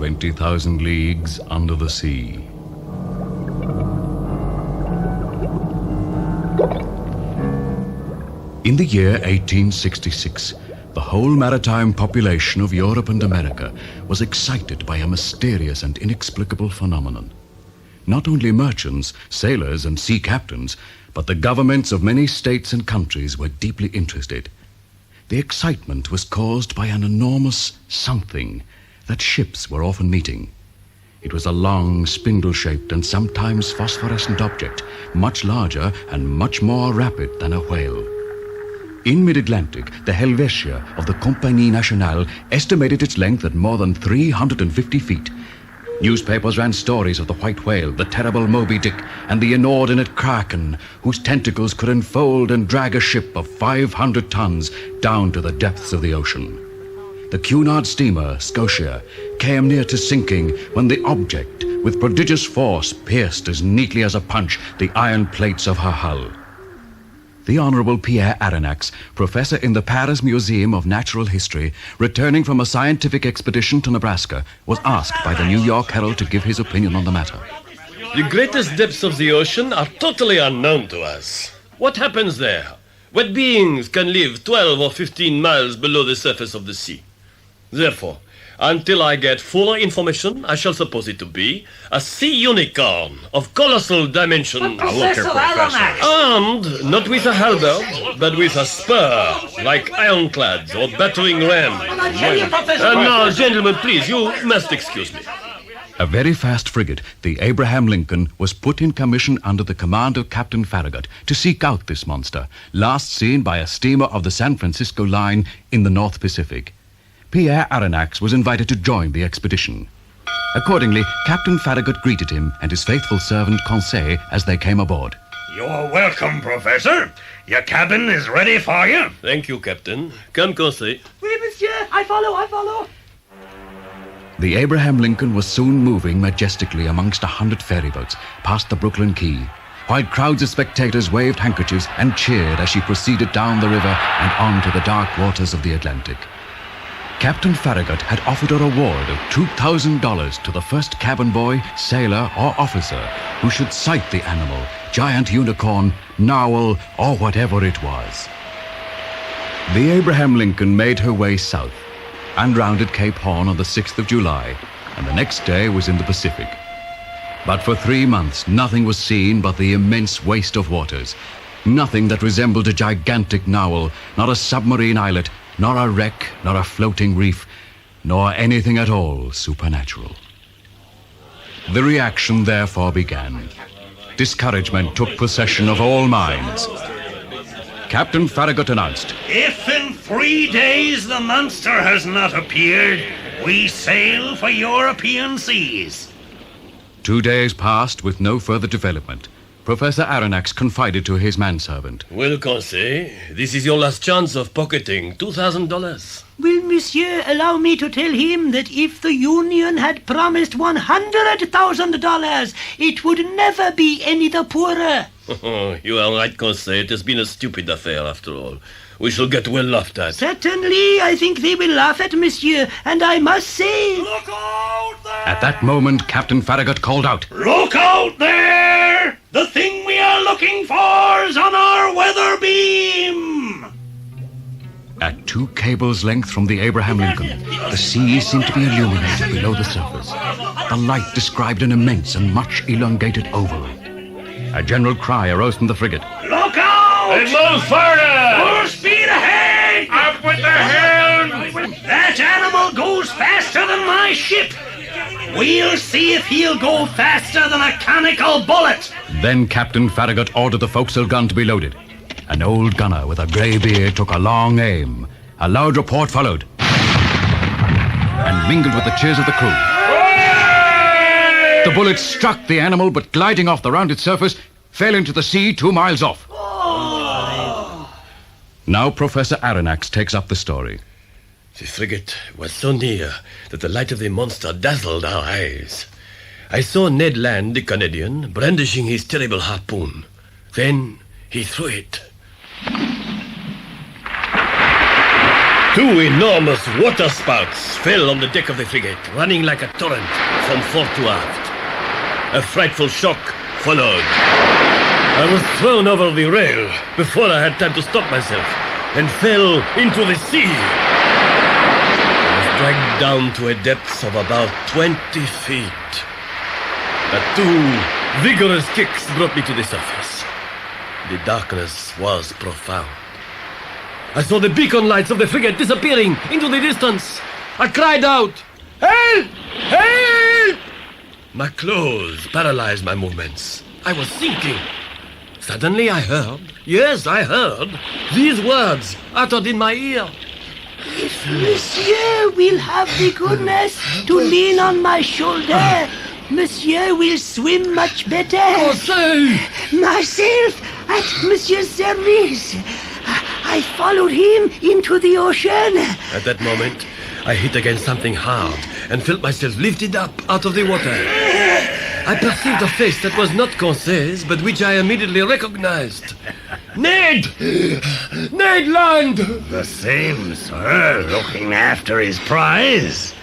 20,000 leagues under the sea. In the year 1866, the whole maritime population of Europe and America was excited by a mysterious and inexplicable phenomenon. Not only merchants, sailors, and sea captains, but the governments of many states and countries were deeply interested. The excitement was caused by an enormous something that ships were often meeting. It was a long, spindle-shaped and sometimes phosphorescent object, much larger and much more rapid than a whale. In mid-Atlantic, the Helvetia of the Compagnie Nationale estimated its length at more than 350 feet. Newspapers ran stories of the white whale, the terrible Moby Dick, and the inordinate kraken, whose tentacles could enfold and drag a ship of 500 tons down to the depths of the ocean. The Cunard steamer, Scotia, came near to sinking when the object, with prodigious force, pierced as neatly as a punch the iron plates of her hull. The Honorable Pierre Aronnax, professor in the Paris Museum of Natural History, returning from a scientific expedition to Nebraska, was asked by the New York Herald to give his opinion on the matter. The greatest depths of the ocean are totally unknown to us. What happens there? What beings can live 12 or 15 miles below the surface of the sea? Therefore, until I get fuller information, I shall suppose it to be a sea unicorn of colossal dimensions. Armed, not with a halberd, but with a spur, like ironclads or battering ram. Now, gentlemen, please, you must excuse me. A very fast frigate, the Abraham Lincoln, was put in commission under the command of Captain Farragut to seek out this monster, last seen by a steamer of the San Francisco line in the North Pacific. Pierre Aronnax was invited to join the expedition. Accordingly, Captain Farragut greeted him and his faithful servant Conseil as they came aboard. You're welcome, Professor. Your cabin is ready for you. Thank you, Captain. Come, Conseil. Oui, monsieur. I follow. The Abraham Lincoln was soon moving majestically amongst 100 ferryboats past the Brooklyn Quay, while crowds of spectators waved handkerchiefs and cheered as she proceeded down the river and on to the dark waters of the Atlantic. Captain Farragut had offered a reward of $2,000 to the first cabin boy, sailor, or officer who should sight the animal, giant unicorn, narwhal, or whatever it was. The Abraham Lincoln made her way south and rounded Cape Horn on the 6th of July, and the next day was in the Pacific. But for 3 months, nothing was seen but the immense waste of waters. Nothing that resembled a gigantic narwhal, not a submarine islet, nor a wreck, nor a floating reef, nor anything at all supernatural. The reaction therefore began. Discouragement took possession of all minds. Captain Farragut announced, If in 3 days the monster has not appeared, we sail for European seas. 2 days passed with no further development. Professor Aronnax confided to his manservant. Well, Conseil, this is your last chance of pocketing $2,000. Will monsieur allow me to tell him that if the Union had promised $100,000, it would never be any the poorer? You are right, Conseil. It has been a stupid affair, after all. We shall get well laughed at. Certainly, I think they will laugh at monsieur, and I must say... Look out there! At that moment, Captain Farragut called out, Look out there! The thing we are looking for is on our weather beam! At 2 cables' length from the Abraham Lincoln, the sea seemed to be illuminated below the surface. The light described an immense and much elongated oval. A general cry arose from the frigate. Look out! Hey, move further! Full speed ahead! Up with the helm! That animal goes faster than my ship! We'll see if he'll go faster than a conical bullet! Then Captain Farragut ordered the forecastle gun to be loaded. An old gunner with a grey beard took a long aim. A loud report followed, and mingled with the cheers of the crew. The bullet struck the animal, but gliding off the rounded surface, fell into the sea 2 miles off. Now Professor Aronnax takes up the story. The frigate was so near that the light of the monster dazzled our eyes. I saw Ned Land, the Canadian, brandishing his terrible harpoon. Then he threw it. Two enormous waterspouts fell on the deck of the frigate, running like a torrent from fore to aft. A frightful shock followed. I was thrown over the rail before I had time to stop myself and fell into the sea. I was dragged down to a depth of about 20 feet. But two vigorous kicks brought me to the surface. The darkness was profound. I saw the beacon lights of the frigate disappearing into the distance. I cried out, "Help! Help!" My clothes paralyzed my movements. I was sinking. Suddenly I heard, yes, I heard, these words uttered in my ear. If Monsieur will have the goodness to lean on my shoulder, Monsieur will swim much better. Conseil! Myself at Monsieur's service. I followed him into the ocean. At that moment, I hit against something hard and felt myself lifted up out of the water. I perceived a face that was not Conseil's, but which I immediately recognized. Ned! Ned Land! The same, sir, looking after his prize.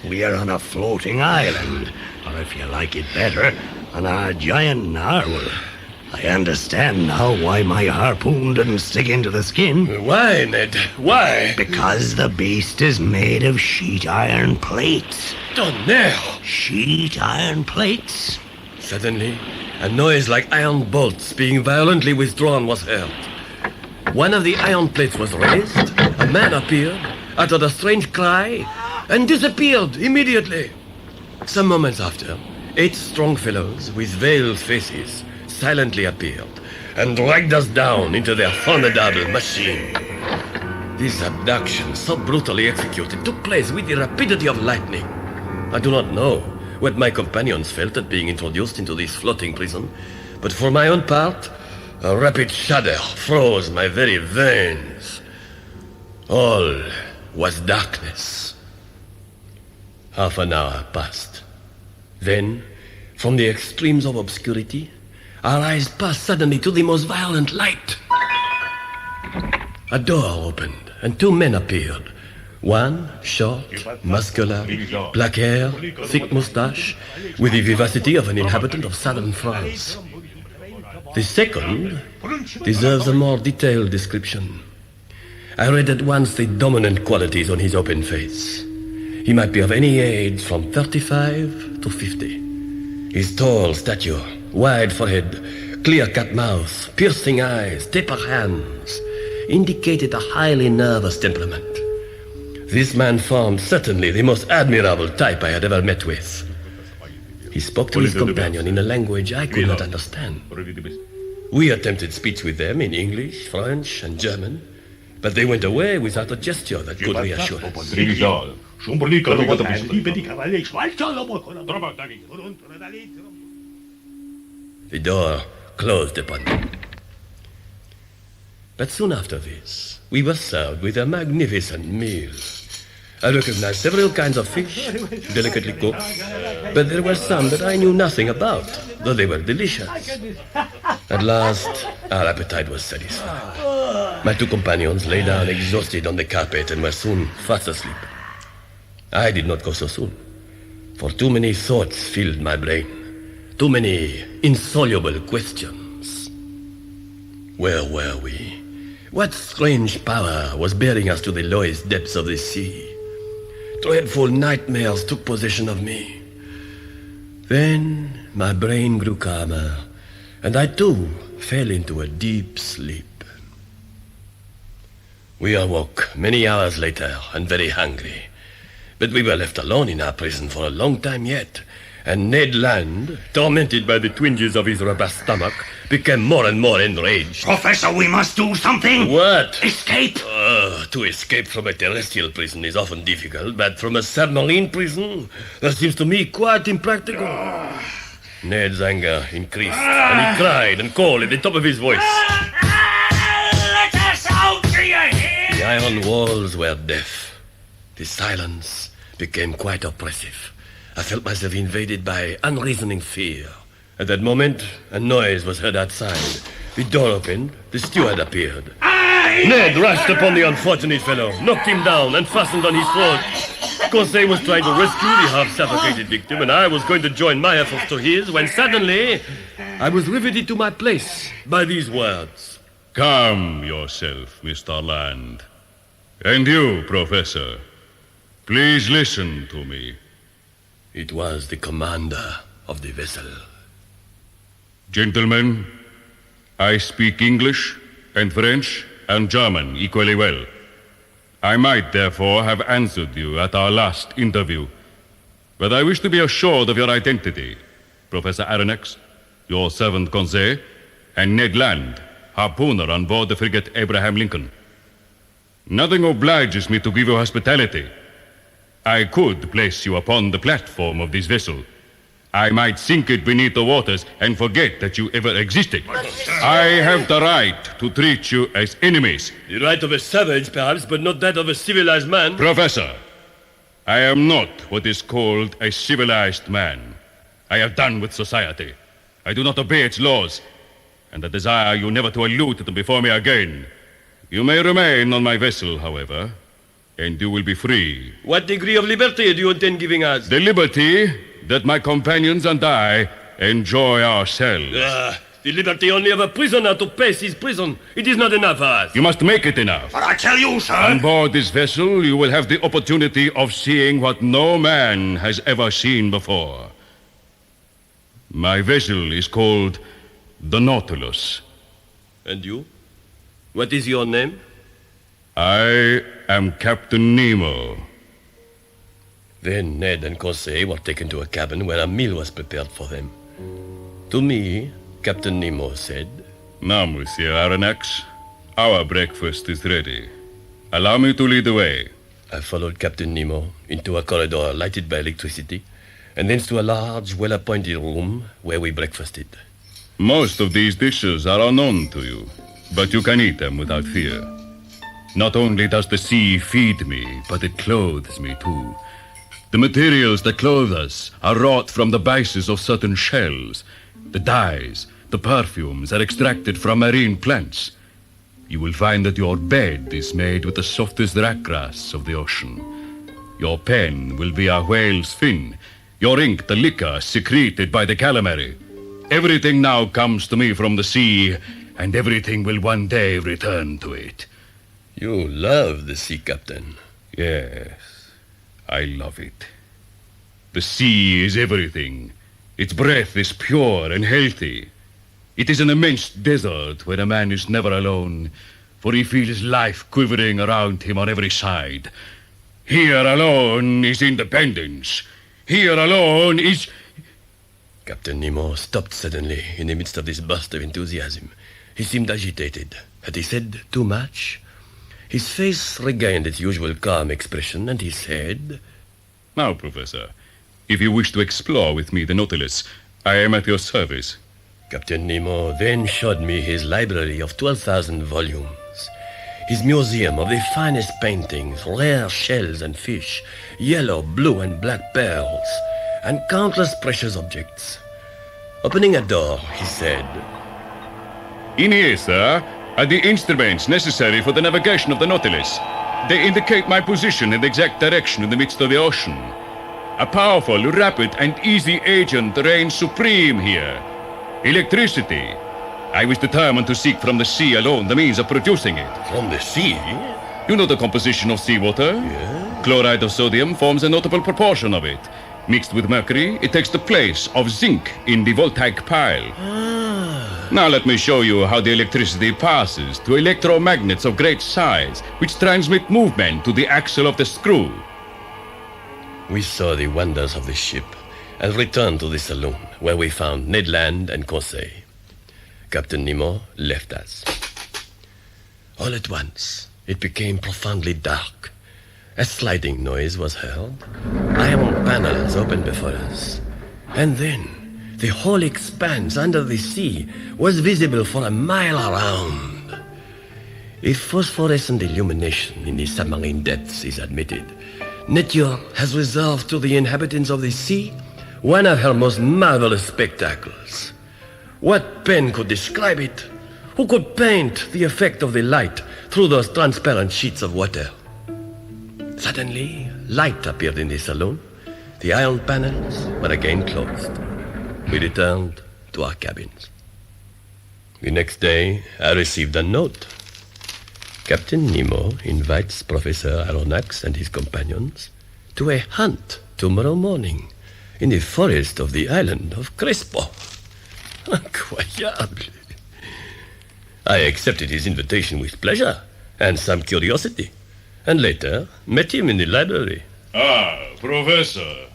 We are on a floating island, or if you like it better, on a giant narwhal. I understand now why my harpoon didn't stick into the skin. Why, Ned? Why? Because the beast is made of sheet iron plates. Tonnerre! Sheet iron plates? Suddenly, a noise like iron bolts being violently withdrawn was heard. One of the iron plates was raised, a man appeared, uttered a strange cry, and disappeared immediately. Some moments after, 8 strong fellows with veiled faces silently appeared and dragged us down into their formidable machine. This abduction, so brutally executed, took place with the rapidity of lightning. I do not know what my companions felt at being introduced into this floating prison, but for my own part, a rapid shudder froze my very veins. All was darkness. Half an hour passed. Then, from the extremes of obscurity, our eyes passed suddenly to the most violent light. A door opened, and 2 men appeared. One, short, muscular, black hair, thick mustache, with the vivacity of an inhabitant of southern France. The second deserves a more detailed description. I read at once the dominant qualities on his open face. He might be of any age from 35 to 50. His tall stature, wide forehead, clear-cut mouth, piercing eyes, taper hands, indicated a highly nervous temperament. This man formed certainly the most admirable type I had ever met with. He spoke to his companion in a language I could not understand. We attempted speech with them in English, French, and German, but they went away without a gesture that could reassure us. The door closed upon them. But soon after this, we were served with a magnificent meal. I recognized several kinds of fish, delicately cooked, but there were some that I knew nothing about, though they were delicious. At last, our appetite was satisfied. My 2 companions lay down exhausted on the carpet and were soon fast asleep. I did not go so soon, for too many thoughts filled my brain, too many insoluble questions. Where were we? What strange power was bearing us to the lowest depths of the sea? Dreadful nightmares took possession of me. Then my brain grew calmer, and I too fell into a deep sleep. We awoke many hours later and very hungry, but we were left alone in our prison for a long time yet, and Ned Land, tormented by the twinges of his robust stomach, became more and more enraged. Professor, we must do something. What? Escape. To escape from a terrestrial prison is often difficult, but from a submarine prison, that seems to me quite impractical. Ned's anger increased, and he cried and called at the top of his voice. Let us out, do you hear? The iron walls were deaf. The silence became quite oppressive. I felt myself invaded by unreasoning fear. At that moment, a noise was heard outside. The door opened. The steward appeared. Ned rushed upon the unfortunate fellow, knocked him down, and fastened on his throat. Conseil was trying to rescue the half-suffocated victim, and I was going to join my efforts to his, when suddenly I was riveted to my place by these words. Calm yourself, Mr. Land. And you, Professor, please listen to me. It was the commander of the vessel. Gentlemen, I speak English and French and German equally well. I might, therefore, have answered you at our last interview. But I wish to be assured of your identity, Professor Aronnax, your servant Conseil, and Ned Land, harpooner on board the frigate Abraham Lincoln. Nothing obliges me to give you hospitality. I could place you upon the platform of this vessel. I might sink it beneath the waters and forget that you ever existed. I have the right to treat you as enemies. The right of a savage, perhaps, but not that of a civilized man. Professor, I am not what is called a civilized man. I have done with society. I do not obey its laws, and I desire you never to allude to them before me again. You may remain on my vessel, however, and you will be free. What degree of liberty do you intend giving us? The liberty that my companions and I enjoy ourselves. The liberty only of a prisoner to pace his prison. It is not enough for us. You must make it enough. But I tell you, sir... On board this vessel, you will have the opportunity of seeing what no man has ever seen before. My vessel is called the Nautilus. And you? What is your name? I am Captain Nemo. Then Ned and Conseil were taken to a cabin where a meal was prepared for them. To me, Captain Nemo said, Now, Monsieur Aronnax, our breakfast is ready. Allow me to lead the way. I followed Captain Nemo into a corridor lighted by electricity, and thence to a large, well-appointed room where we breakfasted. Most of these dishes are unknown to you, but you can eat them without fear. Not only does the sea feed me, but it clothes me too. The materials that clothe us are wrought from the bases of certain shells. The dyes, the perfumes are extracted from marine plants. You will find that your bed is made with the softest raggrass of the ocean. Your pen will be a whale's fin. Your ink, the liquor secreted by the calamari. Everything now comes to me from the sea, and everything will one day return to it. You love the sea, Captain. Yes, I love it. The sea is everything. Its breath is pure and healthy. It is an immense desert where a man is never alone, for he feels life quivering around him on every side. Here alone is independence. Here alone is... Captain Nemo stopped suddenly in the midst of this burst of enthusiasm. He seemed agitated. Had he said too much? His face regained its usual calm expression, and he said, Now, Professor, if you wish to explore with me the Nautilus, I am at your service. Captain Nemo then showed me his library of 12,000 volumes, his museum of the finest paintings, rare shells and fish, yellow, blue, and black pearls, and countless precious objects. Opening a door, he said, In here, sir, are the instruments necessary for the navigation of the Nautilus. They indicate my position and exact direction in the midst of the ocean. A powerful, rapid, and easy agent reigns supreme here. Electricity. I was determined to seek from the sea alone the means of producing it. From the sea? You know the composition of seawater? Yeah. Chloride of sodium forms a notable proportion of it. Mixed with mercury, it takes the place of zinc in the voltaic pile. Now let me show you how the electricity passes to electromagnets of great size, which transmit movement to the axle of the screw. We saw the wonders of the ship and returned to the saloon, where we found Ned Land and Conseil. Captain Nemo left us. All at once, it became profoundly dark. A sliding noise was heard. Iron panels opened before us. And then, the whole expanse under the sea was visible for a mile around. A phosphorescent illumination in the submarine depths is admitted. Nature has reserved to the inhabitants of the sea one of her most marvelous spectacles. What pen could describe it? Who could paint the effect of the light through those transparent sheets of water. Suddenly, light appeared in the saloon. The iron panels were again closed. We returned to our cabins. The next day, I received a note. Captain Nemo invites Professor Aronnax and his companions to a hunt tomorrow morning in the forest of the island of Crespo. Incroyable. I accepted his invitation with pleasure and some curiosity, and later met him in the library. Ah, Professor.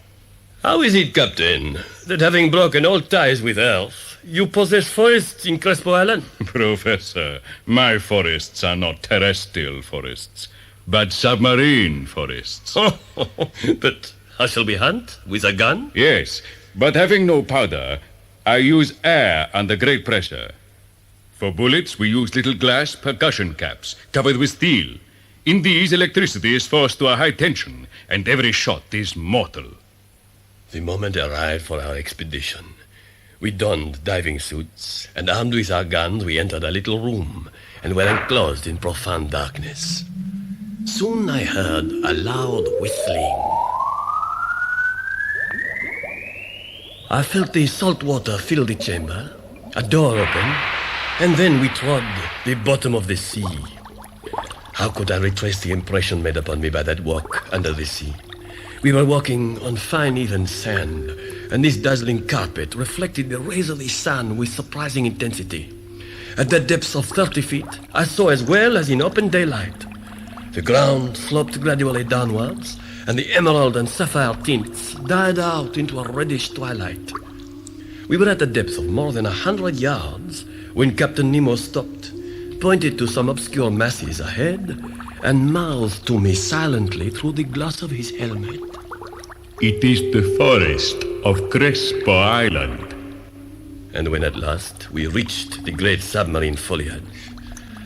How is it, Captain, that having broken all ties with Earth, you possess forests in Crespo Island? Professor, my forests are not terrestrial forests, but submarine forests. But how shall we hunt? With a gun? Yes, but having no powder, I use air under great pressure. For bullets, we use little glass percussion caps covered with steel. In these, electricity is forced to a high tension, and every shot is mortal. The moment arrived for our expedition. We donned diving suits, and armed with our guns, we entered a little room and were enclosed in profound darkness. Soon I heard a loud whistling. I felt the salt water fill the chamber, a door open, and then we trod the bottom of the sea. How could I retrace the impression made upon me by that walk under the sea? We were walking on fine, even sand, and this dazzling carpet reflected the rays of the sun with surprising intensity. At the depths of 30 feet, I saw as well as in open daylight. The ground sloped gradually downwards, and the emerald and sapphire tints died out into a reddish twilight. We were at a depth of more than 100 yards when Captain Nemo stopped, pointed to some obscure masses ahead, and mouthed to me silently through the glass of his helmet. It is the forest of Crespo Island. And when at last we reached the great submarine foliage,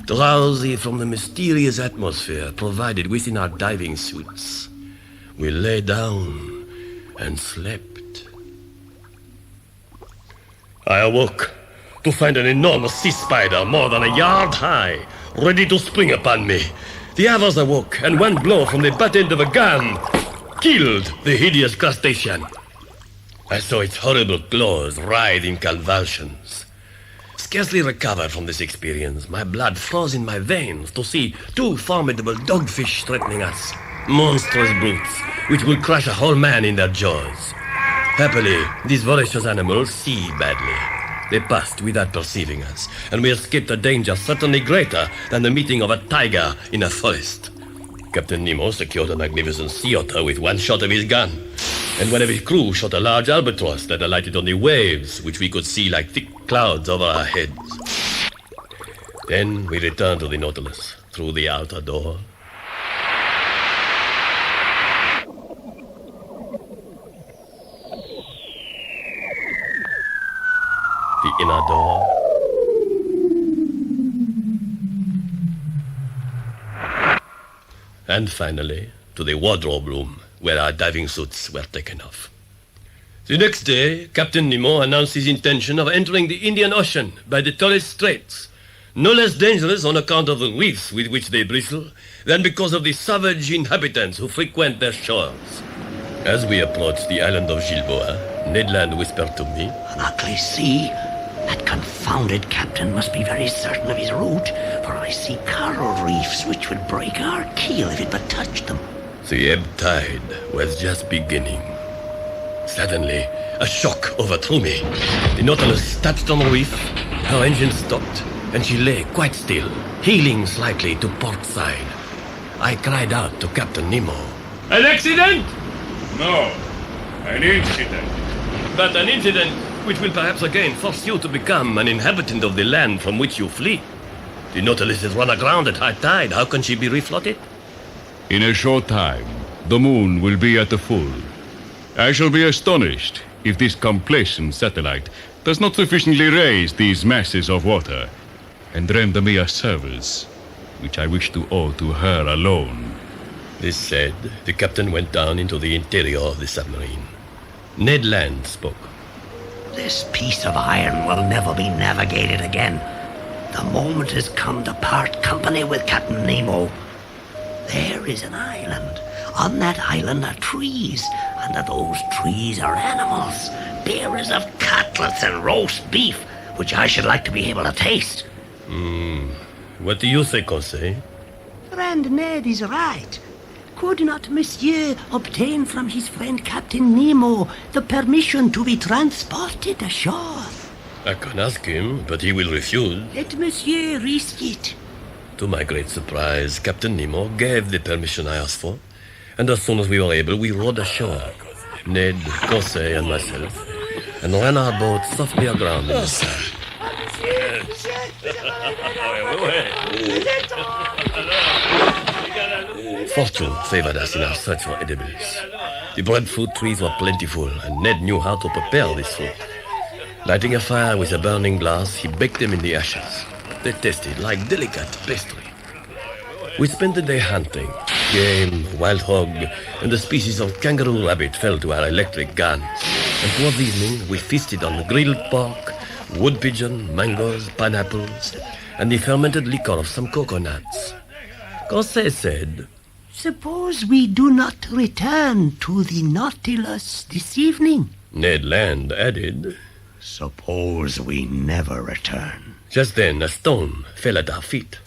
drowsy from the mysterious atmosphere provided within our diving suits, we lay down and slept. I awoke to find an enormous sea spider more than a yard high, ready to spring upon me. The others awoke, and one blow from the butt end of a gun killed the hideous crustacean. I saw its horrible claws writhe in convulsions. Scarcely recovered from this experience, my blood froze in my veins to see two formidable dogfish threatening us. Monstrous brutes, which would crush a whole man in their jaws. Happily, these voracious animals see badly. They passed without perceiving us, and we escaped a danger certainly greater than the meeting of a tiger in a forest. Captain Nemo secured a magnificent sea otter with one shot of his gun, and one of his crew shot a large albatross that alighted on the waves, which we could see like thick clouds over our heads. Then we returned to the Nautilus through the outer door. The inner door. And finally, to the wardrobe room, where our diving suits were taken off. The next day, Captain Nemo announced his intention of entering the Indian Ocean by the Torres Straits, no less dangerous on account of the reefs with which they bristle than because of the savage inhabitants who frequent their shores. As we approached the island of Gilboa, Ned Land whispered to me, An ugly sea. That confounded captain must be very certain of his route, for I see coral reefs which would break our keel if it but touched them. The ebb tide was just beginning. Suddenly, a shock overthrew me. The Nautilus touched on the reef, her engine stopped, and she lay quite still, heeling slightly to port side. I cried out to Captain Nemo. An accident? No, an incident. But an incident which will perhaps again force you to become an inhabitant of the land from which you flee. The Nautilus has run aground at high tide. How can she be refloated? In a short time, the moon will be at the full. I shall be astonished if this complacent satellite does not sufficiently raise these masses of water and render me a service, which I wish to owe to her alone. This said, the captain went down into the interior of the submarine. Ned Land spoke. This piece of iron will never be navigated again. The moment has come to part company with Captain Nemo. There is an island. On that island are trees. Under those trees are animals. Bearers of cutlets and roast beef, which I should like to be able to taste. What do you say, Conseil? Friend Ned is right. Could not Monsieur obtain from his friend Captain Nemo the permission to be transported ashore? I can ask him, but he will refuse. Let Monsieur risk it. To my great surprise, Captain Nemo gave the permission I asked for, and as soon as we were able, we rowed ashore. Ned, Conseil, and myself, and ran our boat softly aground in the sand. Fortune favored us in our search for edibles. The breadfruit trees were plentiful, and Ned knew how to prepare this fruit. Lighting a fire with a burning glass, he baked them in the ashes. They tasted like delicate pastry. We spent the day hunting. Game, wild hog, and a species of kangaroo rabbit fell to our electric guns. And towards evening, we feasted on grilled pork, wood pigeon, mangoes, pineapples, and the fermented liquor of some coconuts. Conseil said, Suppose we do not return to the Nautilus this evening? Ned Land added, Suppose we never return. Just then a stone fell at our feet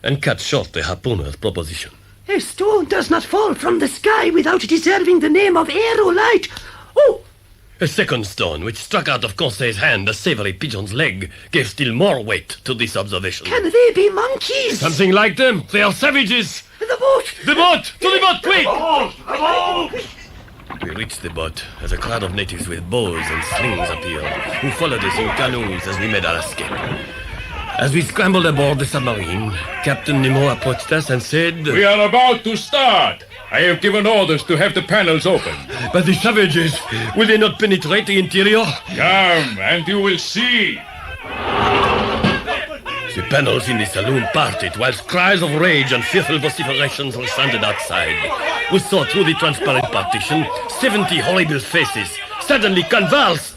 and cut short the harpooner's proposition. A stone does not fall from the sky without deserving the name of aerolite. Oh! A second stone, which struck out of Conseil's hand a savory pigeon's leg, gave still more weight to this observation. Can they be monkeys? Something like them. They are savages. The boat! The boat! To the boat, quick! We reached the boat as a crowd of natives with bows and slings appeared, who followed us in canoes as we made our escape. As we scrambled aboard the submarine, Captain Nemo approached us and said, We are about to start. I have given orders to have the panels open. But the savages, will they not penetrate the interior? Come, and you will see. The panels in the saloon parted, whilst cries of rage and fearful vociferations resounded outside. We saw through the transparent partition 70 horrible faces, suddenly convulsed.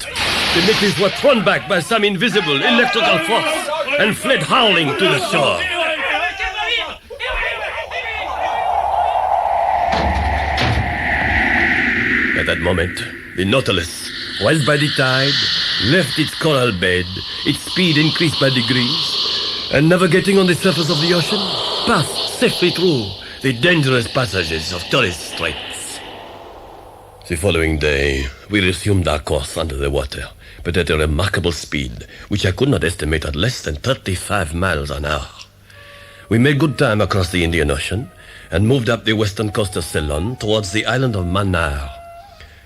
The natives were thrown back by some invisible electrical force and fled howling to the shore. At that moment, the Nautilus, raised by the tide, left its coral bed, its speed increased by degrees, and navigating on the surface of the ocean, passed safely through the dangerous passages of Torres Straits. The following day, we resumed our course under the water, but at a remarkable speed, which I could not estimate at less than 35 miles an hour. We made good time across the Indian Ocean and moved up the western coast of Ceylon towards the island of Mannar.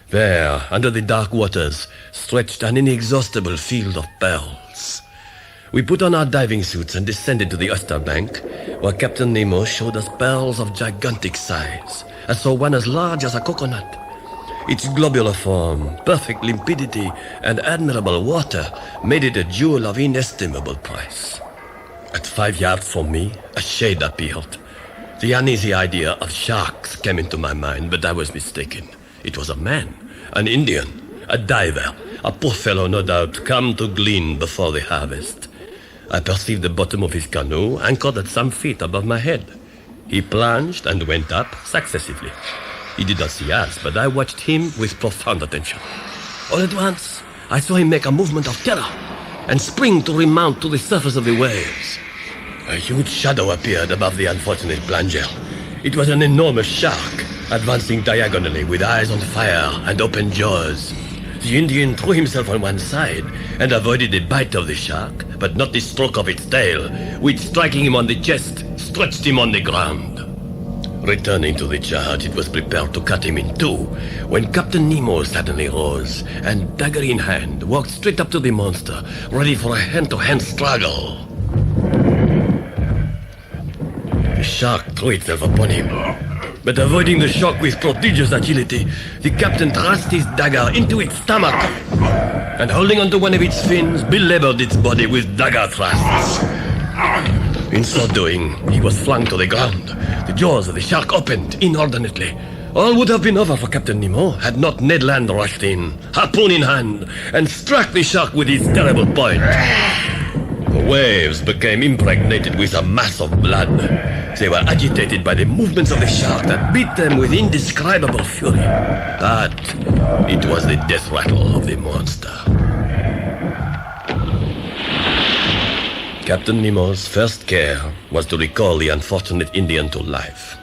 There, under the dark waters, stretched an inexhaustible field of pearls. We put on our diving suits and descended to the oyster bank, where Captain Nemo showed us pearls of gigantic size. I saw one as large as a coconut. Its globular form, perfect limpidity, and admirable water made it a jewel of inestimable price. At 5 yards from me, a shade appeared. The uneasy idea of sharks came into my mind, but I was mistaken. It was a man, an Indian, a diver, a poor fellow, no doubt, come to glean before the harvest. I perceived the bottom of his canoe anchored at some feet above my head. He plunged and went up successively. He did not see us, but I watched him with profound attention. All at once, I saw him make a movement of terror and spring to remount to the surface of the waves. A huge shadow appeared above the unfortunate plunger. It was an enormous shark, advancing diagonally with eyes on fire and open jaws. The Indian threw himself on one side and avoided the bite of the shark, but not the stroke of its tail, which, striking him on the chest, stretched him on the ground. Returning to the charge, it was prepared to cut him in two, when Captain Nemo suddenly rose and, dagger in hand, walked straight up to the monster, ready for a hand-to-hand struggle. The shark threw itself upon him, but avoiding the shock with prodigious agility, the captain thrust his dagger into its stomach, and holding onto one of its fins, belabored its body with dagger thrusts. In so doing, he was flung to the ground. The jaws of the shark opened inordinately. All would have been over for Captain Nemo had not Ned Land rushed in, harpoon in hand, and struck the shark with his terrible point. The waves became impregnated with a mass of blood. They were agitated by the movements of the shark that beat them with indescribable fury. But it was the death rattle of the monster. Captain Nemo's first care was to recall the unfortunate Indian to life.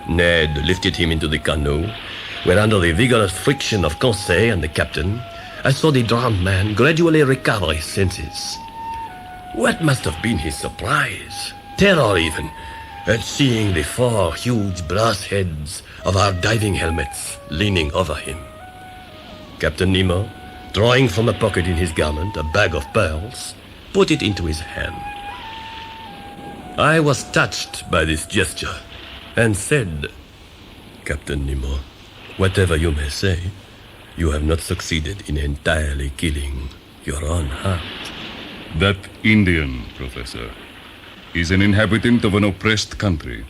Ned lifted him into the canoe, where under the vigorous friction of Conseil and the captain, I saw the drowned man gradually recover his senses. What must have been his surprise, terror even, at seeing the 4 huge brass heads of our diving helmets leaning over him. Captain Nemo, drawing from a pocket in his garment a bag of pearls, put it into his hand. I was touched by this gesture and said, "Captain Nemo, whatever you may say, you have not succeeded in entirely killing your own heart." That Indian, Professor, is an inhabitant of an oppressed country.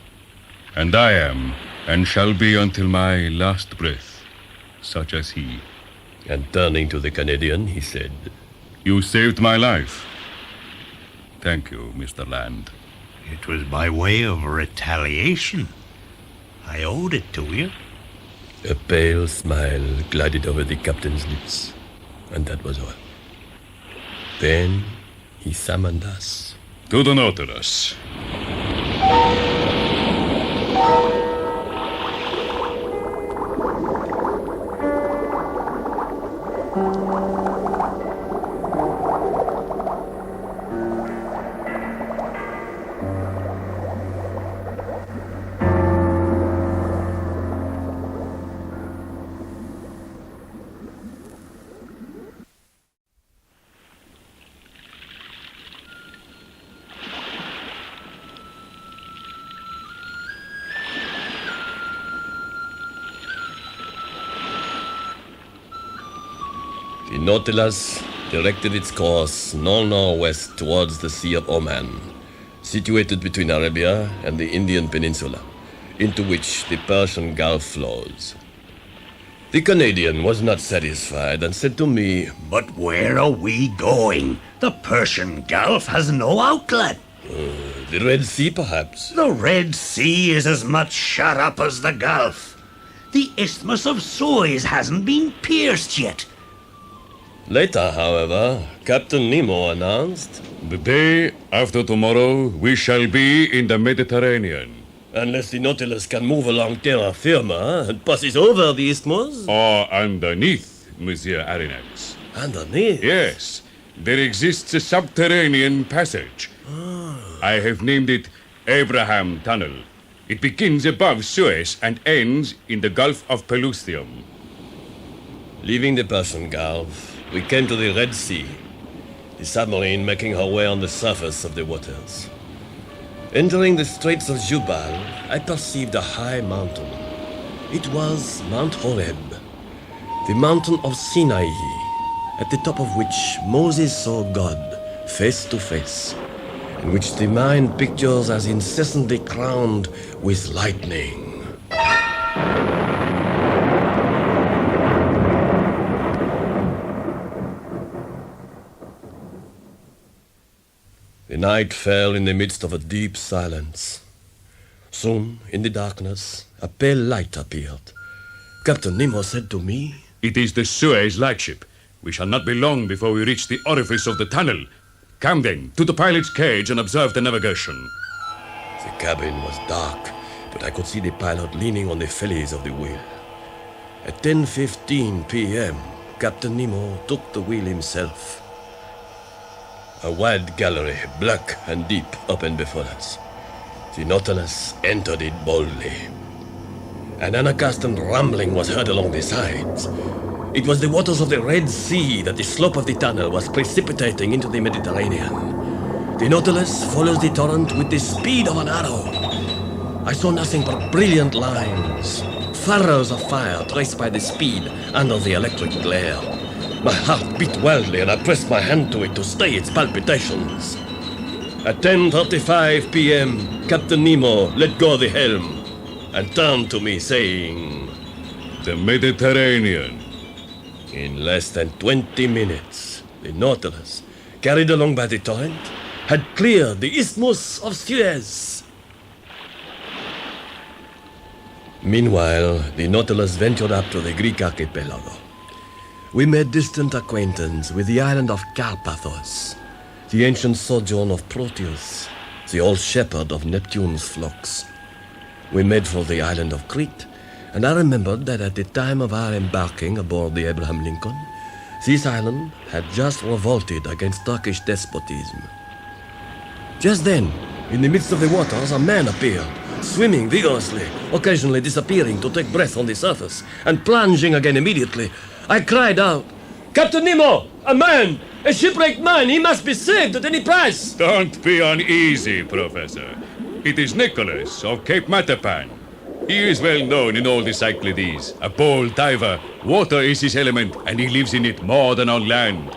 And I am, and shall be until my last breath, such as he. And turning to the Canadian, he said, You saved my life. Thank you, Mr. Land. It was by way of retaliation. I owed it to you. A pale smile glided over the captain's lips, and that was all. Then he summoned us. To the Nautilus. The Nautilus directed its course north-northwest towards the Sea of Oman, situated between Arabia and the Indian Peninsula, into which the Persian Gulf flows. The Canadian was not satisfied and said to me, But where are we going? The Persian Gulf has no outlet. "The Red Sea, perhaps?" The Red Sea is as much shut up as the Gulf. The Isthmus of Suez hasn't been pierced yet. Later, however, Captain Nemo announced, The day after tomorrow, we shall be in the Mediterranean. "Unless the Nautilus can move along terra firma and passes over the isthmus." Or underneath, Monsieur Aronnax. Underneath? Yes, there exists a subterranean passage. I have named it Abraham Tunnel. It begins above Suez and ends in the Gulf of Pelusium. Leaving the Persian Gulf, we came to the Red Sea, the submarine making her way on the surface of the waters. Entering the Straits of Jubal, I perceived a high mountain. It was Mount Horeb, the mountain of Sinai, at the top of which Moses saw God face to face, and which the mind pictures as incessantly crowned with lightning. The night fell in the midst of a deep silence. Soon, in the darkness, a pale light appeared. Captain Nemo said to me, It is the Suez lightship. We shall not be long before we reach the orifice of the tunnel. Come then, to the pilot's cage and observe the navigation. The cabin was dark, but I could see the pilot leaning on the fellies of the wheel. At 10:15 p.m., Captain Nemo took the wheel himself. A wide gallery, black and deep, opened before us. The Nautilus entered it boldly. An unaccustomed rumbling was heard along the sides. It was the waters of the Red Sea that the slope of the tunnel was precipitating into the Mediterranean. The Nautilus follows the torrent with the speed of an arrow. I saw nothing but brilliant lines, furrows of fire traced by the speed under the electric glare. My heart beat wildly, and I pressed my hand to it to stay its palpitations. At 10:35 p.m., Captain Nemo let go the helm and turned to me, saying, The Mediterranean. In less than 20 minutes, the Nautilus, carried along by the torrent, had cleared the Isthmus of Suez. Meanwhile, the Nautilus ventured up to the Greek archipelago. We made distant acquaintance with the island of Carpathos, the ancient sojourn of Proteus, the old shepherd of Neptune's flocks. We made for the island of Crete, and I remembered that at the time of our embarking aboard the Abraham Lincoln, this island had just revolted against Turkish despotism. Just then, in the midst of the waters, a man appeared, swimming vigorously, occasionally disappearing to take breath on the surface, and plunging again immediately. I cried out, "Captain Nemo! A man! A shipwrecked man! He must be saved at any price!" Don't be uneasy, Professor. It is Nicholas of Cape Matapan. He is well known in all the Cyclades. A bold diver. Water is his element, and he lives in it more than on land.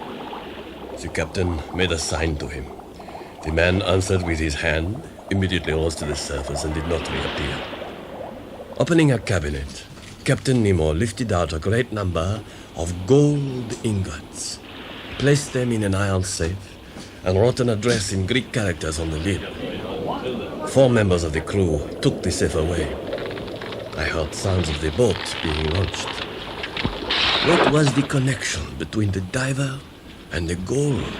The captain made a sign to him. The man answered with his hand, immediately rose to the surface, and did not reappear. Opening a cabinet, Captain Nemo lifted out a great number of gold ingots, placed them in an iron safe, and wrote an address in Greek characters on the lid. 4 members of the crew took the safe away. I heard sounds of the boat being launched. What was the connection between the diver and the gold?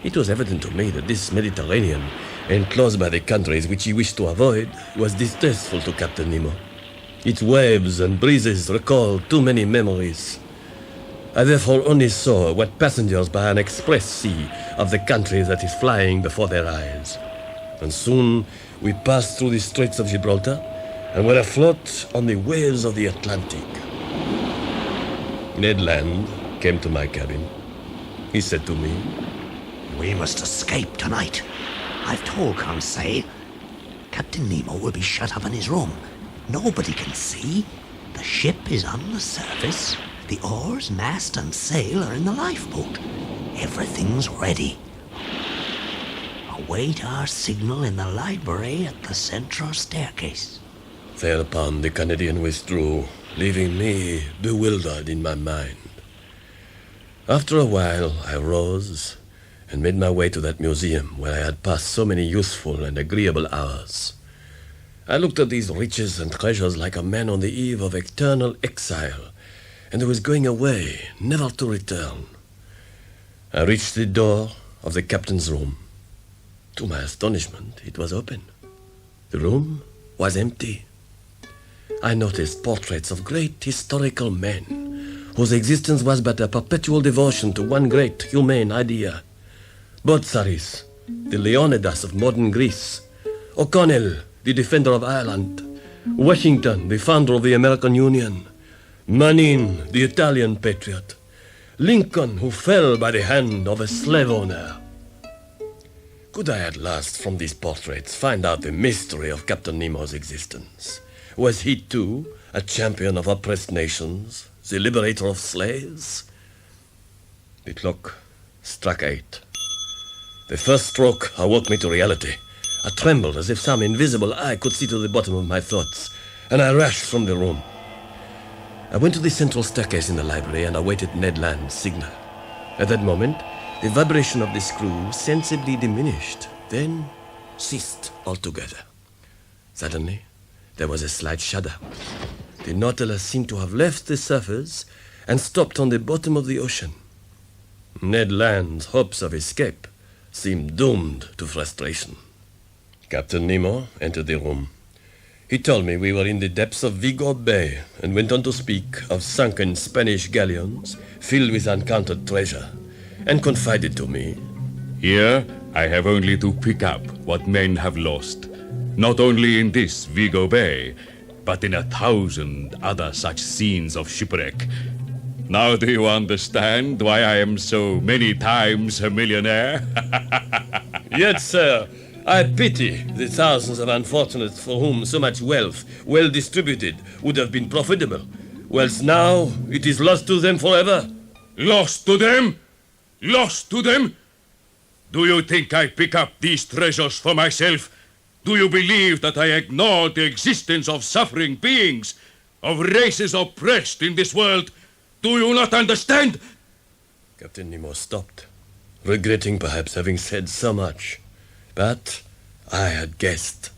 It was evident to me that this Mediterranean, enclosed by the countries which he wished to avoid, was distasteful to Captain Nemo. Its waves and breezes recalled too many memories. I therefore only saw what passengers by an express see of the country that is flying before their eyes. And soon we passed through the straits of Gibraltar and were afloat on the waves of the Atlantic. Ned Land came to my cabin. He said to me, We must escape tonight. I've told Conseil. Captain Nemo will be shut up in his room. Nobody can see. The ship is on the surface. The oars, mast, and sail are in the lifeboat. Everything's ready. Await our signal in the library at the central staircase. Thereupon the Canadian withdrew, leaving me bewildered in my mind. After a while, I rose and made my way to that museum where I had passed so many useful and agreeable hours. I looked at these riches and treasures like a man on the eve of eternal exile, and who was going away, never to return. I reached the door of the captain's room. To my astonishment, it was open. The room was empty. I noticed portraits of great historical men, whose existence was but a perpetual devotion to one great humane idea. Botzaris, the Leonidas of modern Greece; O'Connell, the defender of Ireland; Washington, the founder of the American Union; Manin, the Italian patriot; Lincoln, who fell by the hand of a slave owner. Could I at last, from these portraits, find out the mystery of Captain Nemo's existence? Was he, too, a champion of oppressed nations, the liberator of slaves? The clock struck 8. The first stroke awoke me to reality. I trembled as if some invisible eye could see to the bottom of my thoughts, and I rushed from the room. I went to the central staircase in the library and awaited Ned Land's signal. At that moment, the vibration of the screw sensibly diminished, then ceased altogether. Suddenly, there was a slight shudder. The Nautilus seemed to have left the surface and stopped on the bottom of the ocean. Ned Land's hopes of escape seemed doomed to frustration. Captain Nemo entered the room. He told me we were in the depths of Vigo Bay and went on to speak of sunken Spanish galleons filled with uncounted treasure, and confided to me, Here, I have only to pick up what men have lost, not only in this Vigo Bay, but in 1,000 other such scenes of shipwreck. Now do you understand why I am so many times a millionaire? Yet, sir, I pity the thousands of unfortunates for whom so much wealth, well distributed, would have been profitable, whilst now it is lost to them forever. Lost to them? Lost to them? Do you think I pick up these treasures for myself? Do you believe that I ignore the existence of suffering beings, of races oppressed in this world? Do you not understand? Captain Nemo stopped regretting perhaps having said so much. But I had guessed.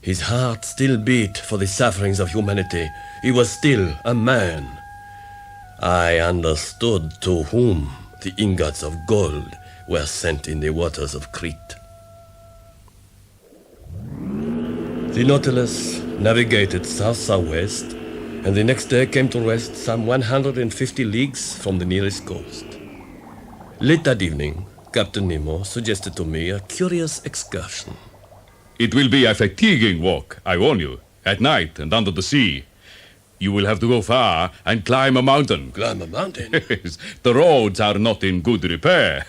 His heart still beat for the sufferings of humanity. He was still a man. I understood to whom the ingots of gold were sent in the waters of Crete. The Nautilus navigated south-southwest, and the next day came to rest some 150 leagues from the nearest coast. Late that evening, Captain Nemo suggested to me a curious excursion. It will be a fatiguing walk, I warn you, at night and under the sea. You will have to go far and climb a mountain. Climb a mountain? Yes, the roads are not in good repair.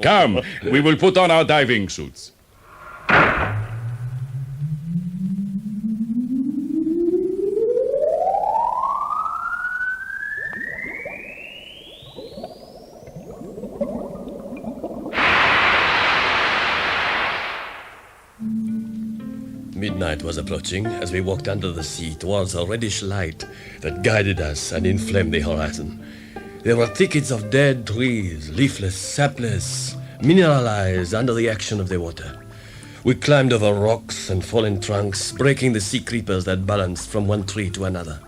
Come, we will put on our diving suits. Midnight was approaching as we walked under the sea towards a reddish light that guided us and inflamed the horizon. There were thickets of dead trees, leafless, sapless, mineralized under the action of the water. We climbed over rocks and fallen trunks, breaking the sea creepers that balanced from one tree to another.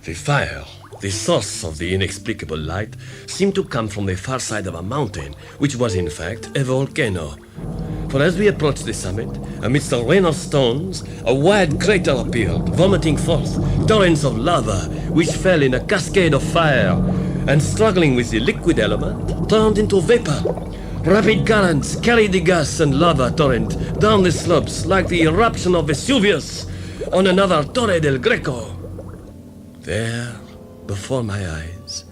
The fire, the source of the inexplicable light, seemed to come from the far side of a mountain, which was in fact a volcano. For as we approached the summit, amidst a rain of stones, a wide crater appeared, vomiting forth torrents of lava, which fell in a cascade of fire, and struggling with the liquid element, turned into vapor. Rapid currents carried the gas and lava torrent down the slopes like the eruption of Vesuvius on another Torre del Greco. There, before my eyes,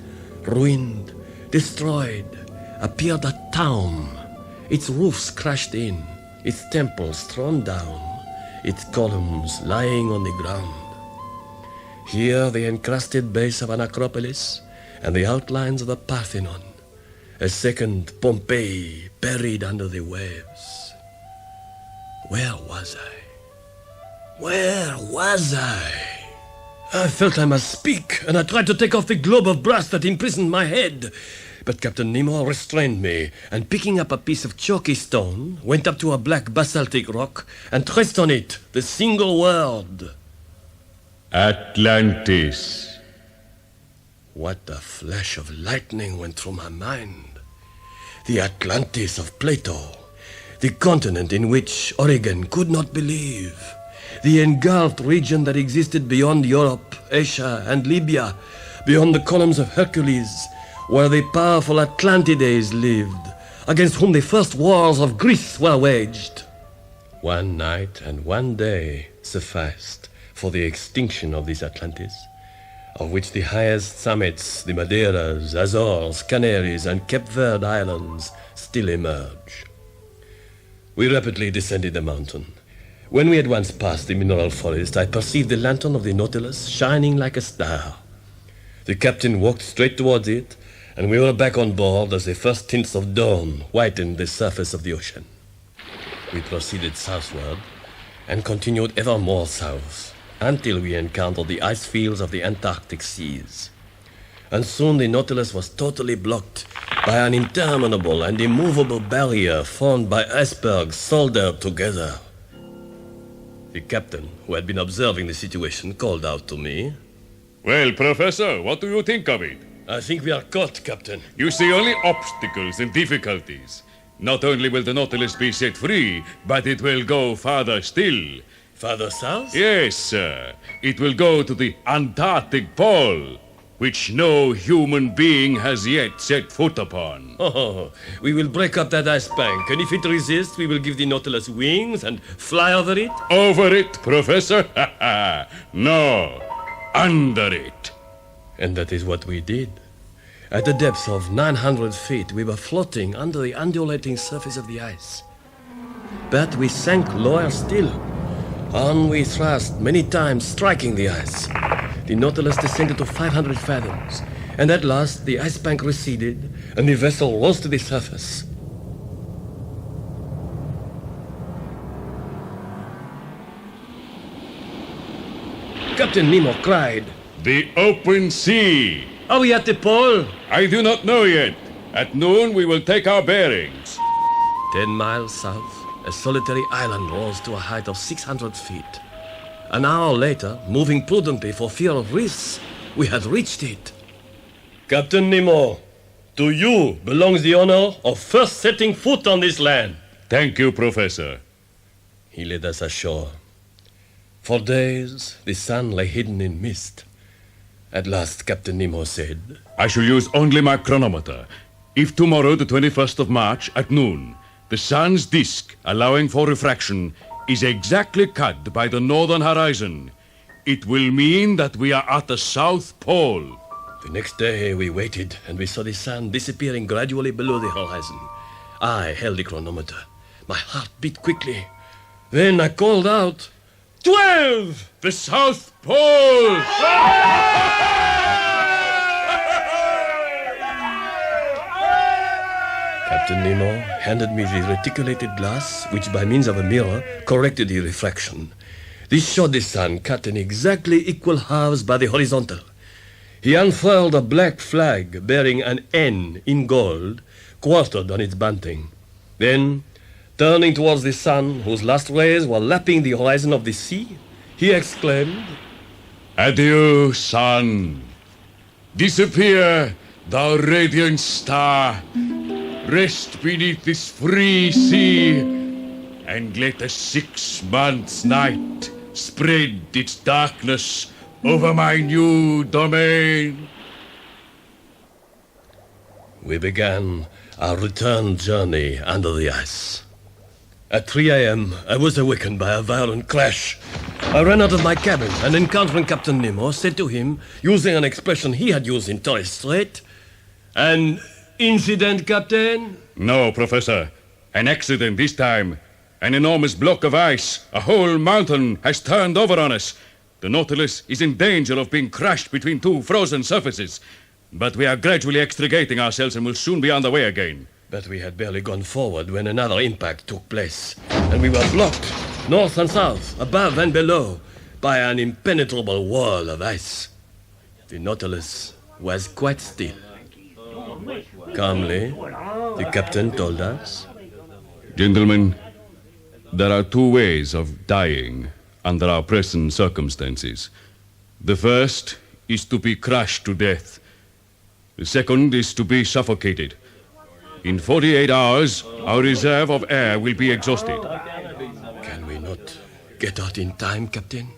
ruined, destroyed, appeared a town. Its roofs crashed in, its temples thrown down, its columns lying on the ground. Here the encrusted base of an acropolis and the outlines of the Parthenon, a second Pompeii buried under the waves. Where was I? Where was I? I felt I must speak, and I tried to take off the globe of brass that imprisoned my head. But Captain Nemo restrained me, and picking up a piece of chalky stone, went up to a black basaltic rock and traced on it the single word. Atlantis. What a flash of lightning went through my mind. The Atlantis of Plato, the continent in which Origen could not believe, the engulfed region that existed beyond Europe, Asia, and Libya, beyond the columns of Hercules, where the powerful Atlantides lived, against whom the first wars of Greece were waged. One night and one day sufficed for the extinction of this Atlantis, of which the highest summits, the Madeiras, Azores, Canaries, and Cape Verde Islands, still emerge. We rapidly descended the mountain. When we had once passed the mineral forest, I perceived the lantern of the Nautilus shining like a star. The captain walked straight towards it, and we were back on board as the first tints of dawn whitened the surface of the ocean. We proceeded southward and continued ever more south until we encountered the ice fields of the Antarctic seas. And soon the Nautilus was totally blocked by an interminable and immovable barrier formed by icebergs soldered together. The captain, who had been observing the situation, called out to me. Well, Professor, what do you think of it? I think we are caught, Captain. You see only obstacles and difficulties. Not only will the Nautilus be set free, but it will go farther still. Farther south? Yes, sir. It will go to the Antarctic Pole, which no human being has yet set foot upon. Oh, we will break up that ice bank, and if it resists, we will give the Nautilus wings and fly over it? Over it, Professor? No, under it. And that is what we did. At a depth of 900 feet, we were floating under the undulating surface of the ice. But we sank lower still. On we thrust, many times striking the ice. The Nautilus descended to 500 fathoms, and at last the ice bank receded, and the vessel rose to the surface. Captain Nemo cried, The open sea. "Are we at the pole?" I do not know yet. At noon, we will take our bearings. 10 miles south, a solitary island rose to a height of 600 feet. An hour later, moving prudently for fear of risks, we had reached it. Captain Nemo, to you belongs the honor of first setting foot on this land. Thank you, Professor. He led us ashore. For days, the sun lay hidden in mist. At last, Captain Nemo said, I shall use only my chronometer. If tomorrow, the 21st of March, at noon, the sun's disk, allowing for refraction, is exactly cut by the northern horizon, it will mean that we are at the South Pole. The next day we waited, and we saw the sun disappearing gradually below the horizon. I held the chronometer. My heart beat quickly. Then I called out, 12! The South Pole! Captain Nemo handed me the reticulated glass, which by means of a mirror corrected the refraction. This showed the sun cut in exactly equal halves by the horizontal. He unfurled a black flag bearing an N in gold, quartered on its bunting. Then, turning towards the sun, whose last rays were lapping the horizon of the sea, he exclaimed, Adieu, sun. Disappear, thou radiant star. Rest beneath this free sea, and let a 6 months' night spread its darkness over my new domain. We began our return journey under the ice. At 3 a.m., I was awakened by a violent crash. I ran out of my cabin and, encountering Captain Nemo, said to him, using an expression he had used in Torres Strait, "An incident, Captain?" No, Professor. An accident this time. An enormous block of ice, a whole mountain, has turned over on us. The Nautilus is in danger of being crushed between two frozen surfaces. But we are gradually extricating ourselves and will soon be on the way again. But we had barely gone forward when another impact took place, and we were blocked, north and south, above and below, by an impenetrable wall of ice. The Nautilus was quite still. Calmly, the captain told us, Gentlemen, there are two ways of dying under our present circumstances. The first is to be crushed to death. The second is to be suffocated. In 48 hours, our reserve of air will be exhausted. "Can we not get out in time, Captain?"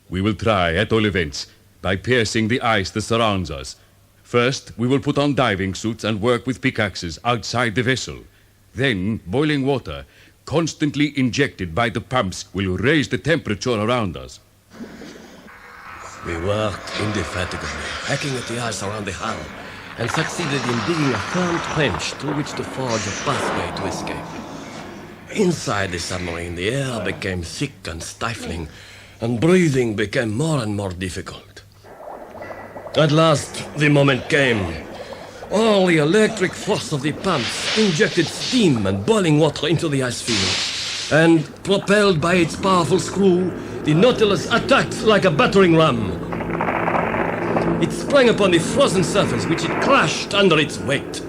We will try, at all events, by piercing the ice that surrounds us. First, we will put on diving suits and work with pickaxes outside the vessel. Then, boiling water, constantly injected by the pumps, will raise the temperature around us. We worked indefatigably, hacking at the ice around the hull, and succeeded in digging a firm trench through which to forge a pathway to escape. Inside the submarine, the air became thick and stifling, and breathing became more and more difficult. At last, the moment came. All the electric force of the pumps injected steam and boiling water into the ice field, and, propelled by its powerful screw, the Nautilus attacked like a battering ram. It sprang upon the frozen surface, which it crushed under its weight.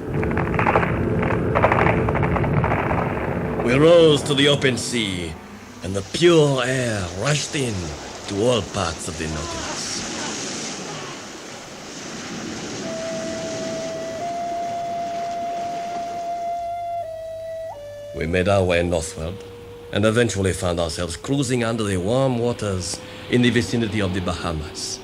We rose to the open sea, and the pure air rushed in to all parts of the Nautilus. We made our way northward, and eventually found ourselves cruising under the warm waters in the vicinity of the Bahamas.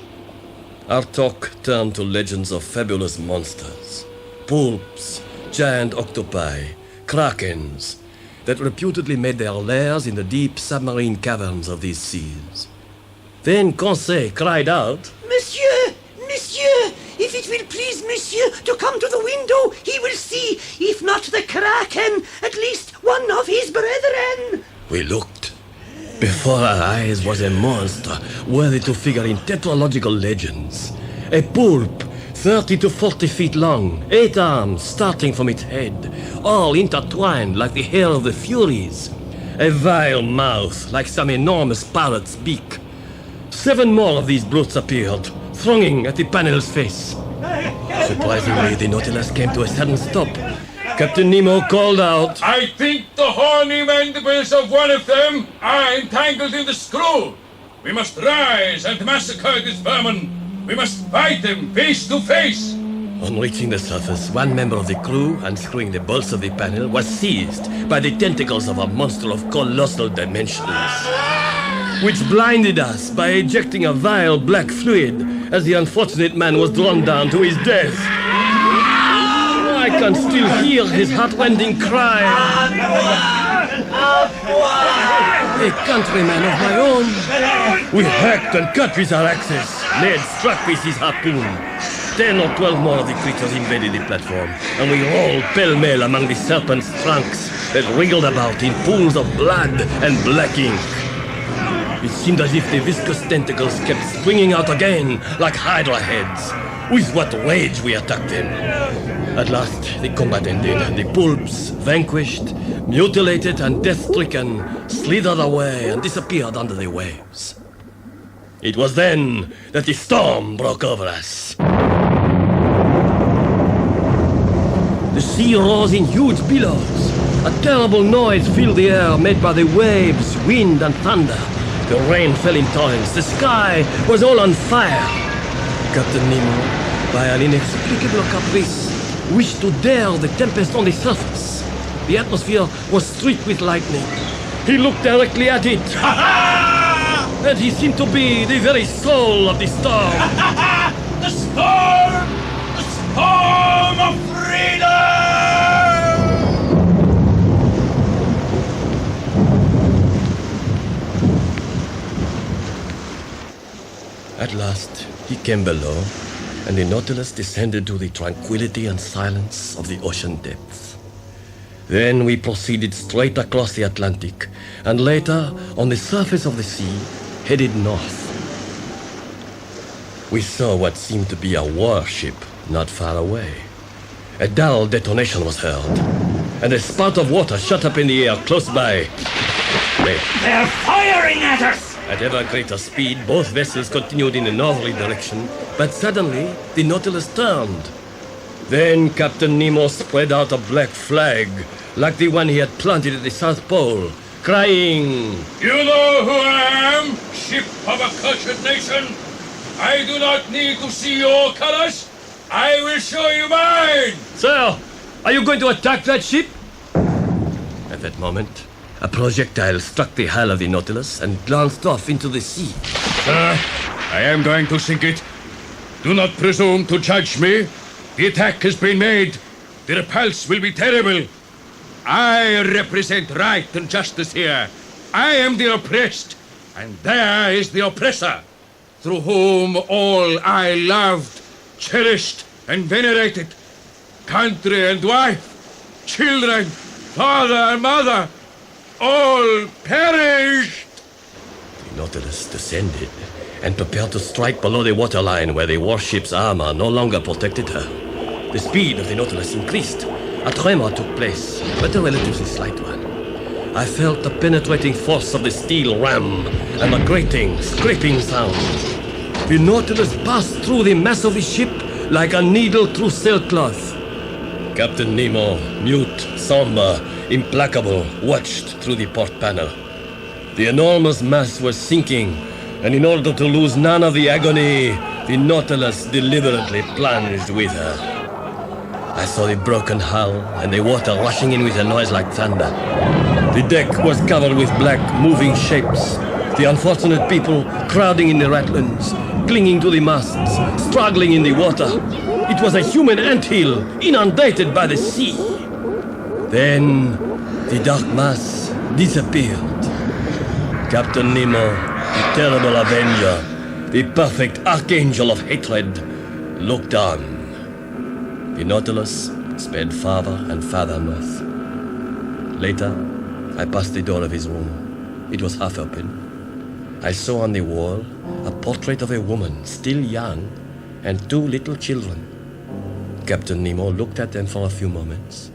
Our talk turned to legends of fabulous monsters, poulps, giant octopi, krakens, that reputedly made their lairs in the deep submarine caverns of these seas. Then Conseil cried out, Monsieur! Monsieur! If it will please Monsieur to come to the window, he will see, if not the Kraken, at least one of his brethren. We looked. Before our eyes was a monster worthy to figure in tetralogical legends. A poulp, 30 to 40 feet long, 8 arms starting from its head, all intertwined like the hair of the Furies. A vile mouth like some enormous parrot's beak. 7 more of these brutes appeared, thronging at the panel's face. Surprisingly, the Nautilus came to a sudden stop. Captain Nemo called out, I think the horny mandibles of one of them are entangled in the screw. We must rise and massacre this vermin. We must fight them face to face. On reaching the surface, one member of the crew, unscrewing the bolts of the panel, was seized by the tentacles of a monster of colossal dimensions, which blinded us by ejecting a vile black fluid as the unfortunate man was drawn down to his death. I can still hear his heartrending cry. A countryman of my own. We hacked and cut with our axes. Ned struck with his harpoon. 10 or 12 more of the creatures invaded the platform, and we rolled pell-mell among the serpent's trunks that wriggled about in pools of blood and black ink. It seemed as if the viscous tentacles kept springing out again like hydra heads. With what rage we attacked them. At last, the combat ended, and the pulps, vanquished, mutilated and death-stricken, slithered away and disappeared under the waves. It was then that the storm broke over us. The sea rose in huge billows. A terrible noise filled the air made by the waves, wind and thunder. The rain fell in torrents. The sky was all on fire. Captain Nemo, by an inexplicable caprice, wished to dare the tempest on the surface. The atmosphere was streaked with lightning. He looked directly at it. And he seemed to be the very soul of the storm. The storm! The storm of freedom! At last, he came below, and the Nautilus descended to the tranquility and silence of the ocean depths. Then we proceeded straight across the Atlantic, and later, on the surface of the sea, headed north. We saw what seemed to be a warship not far away. A dull detonation was heard, and a spout of water shot up in the air close by. They're firing at us! At ever greater speed, both vessels continued in a northerly direction, but suddenly the Nautilus turned. Then Captain Nemo spread out a black flag, like the one he had planted at the South Pole, crying, You know who I am, ship of a cultured nation. I do not need to see your colors. I will show you mine. Sir, are you going to attack that ship? At that moment, a projectile struck the hull of the Nautilus and glanced off into the sea. Sir, I am going to sink it. Do not presume to judge me. The attack has been made. The repulse will be terrible. I represent right and justice here. I am the oppressed, and there is the oppressor, through whom all I loved, cherished, and venerated, country and wife, children, father and mother, all perished. The Nautilus descended and prepared to strike below the waterline where the warship's armor no longer protected her. The speed of the Nautilus increased. A tremor took place, but a relatively slight one. I felt the penetrating force of the steel ram and a grating, scraping sound. The Nautilus passed through the mass of the ship like a needle through sailcloth. Captain Nemo, mute, somber, implacable, watched through the port panel. The enormous mass was sinking, and in order to lose none of the agony, the Nautilus deliberately plunged with her. I saw the broken hull and the water rushing in with a noise like thunder. The deck was covered with black, moving shapes. The unfortunate people crowding in the ratlins, clinging to the masts, struggling in the water. It was a human anthill, inundated by the sea. Then the dark mass disappeared. Captain Nemo, the terrible avenger, the perfect archangel of hatred, looked on. The Nautilus sped farther and farther north. Later, I passed the door of his room. It was half open. I saw on the wall a portrait of a woman, still young, and 2 little children. Captain Nemo looked at them for a few moments,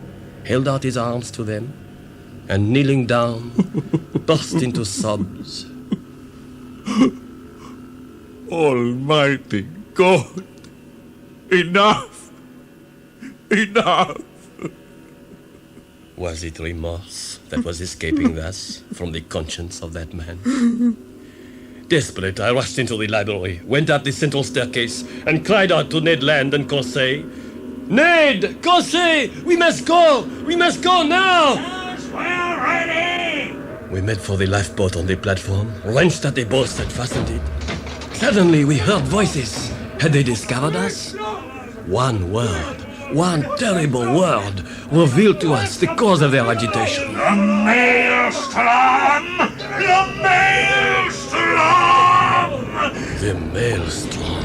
held out his arms to them, and kneeling down, burst into sobs. Almighty God, Enough! Enough! Was it remorse that was escaping thus from the conscience of that man? Desperate, I rushed into the library, went up the central staircase, and cried out to Ned Land and Conseil, "Ned! Conseil! We must go! We must go now!" Yes, we're ready! We made for the lifeboat on the platform, wrenched at the bolts that fastened it. Suddenly we heard voices. Had they discovered us? One word, one terrible word, revealed to us the cause of their agitation. The maelstrom! The maelstrom! The maelstrom.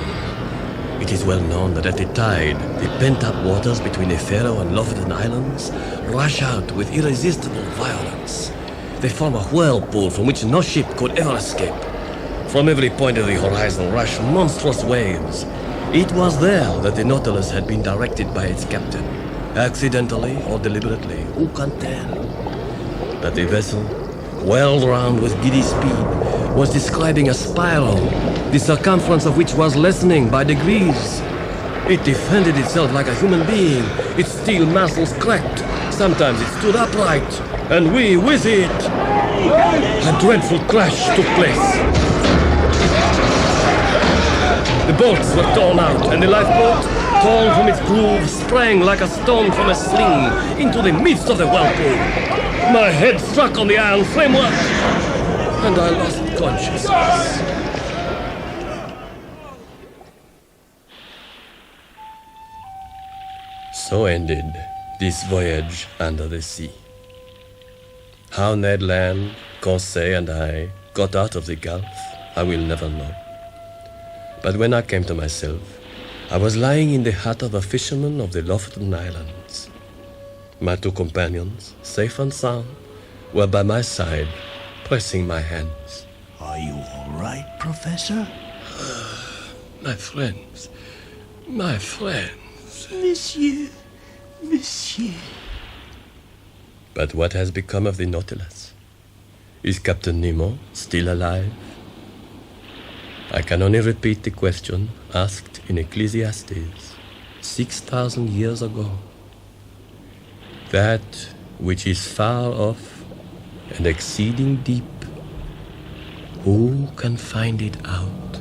It is well known that at the tide, the pent-up waters between the Faroe and Lofoten Islands rush out with irresistible violence. They form a whirlpool from which no ship could ever escape. From every point of the horizon rush monstrous waves. It was there that the Nautilus had been directed by its captain. Accidentally or deliberately, who can tell? But the vessel, whirled round with giddy speed, was describing a spiral, the circumference of which was lessening by degrees. It defended itself like a human being. Its steel muscles cracked. Sometimes it stood upright, and we with it. A dreadful crash took place. The bolts were torn out, and the lifeboat, torn from its groove, sprang like a stone from a sling into the midst of the whirlpool. My head struck on the iron framework, and I lost consciousness. So ended this voyage under the sea. How Ned Land, Conseil, and I got out of the Gulf, I will never know. But when I came to myself, I was lying in the hut of a fisherman of the Lofoten Islands. My two companions, safe and sound, were by my side, pressing my hands. Are you all right, Professor? My friends, my friends. Monsieur. But what has become of the Nautilus? Is Captain Nemo still alive? I can only repeat the question asked in Ecclesiastes 6,000 years ago. That which is far off and exceeding deep, who can find it out?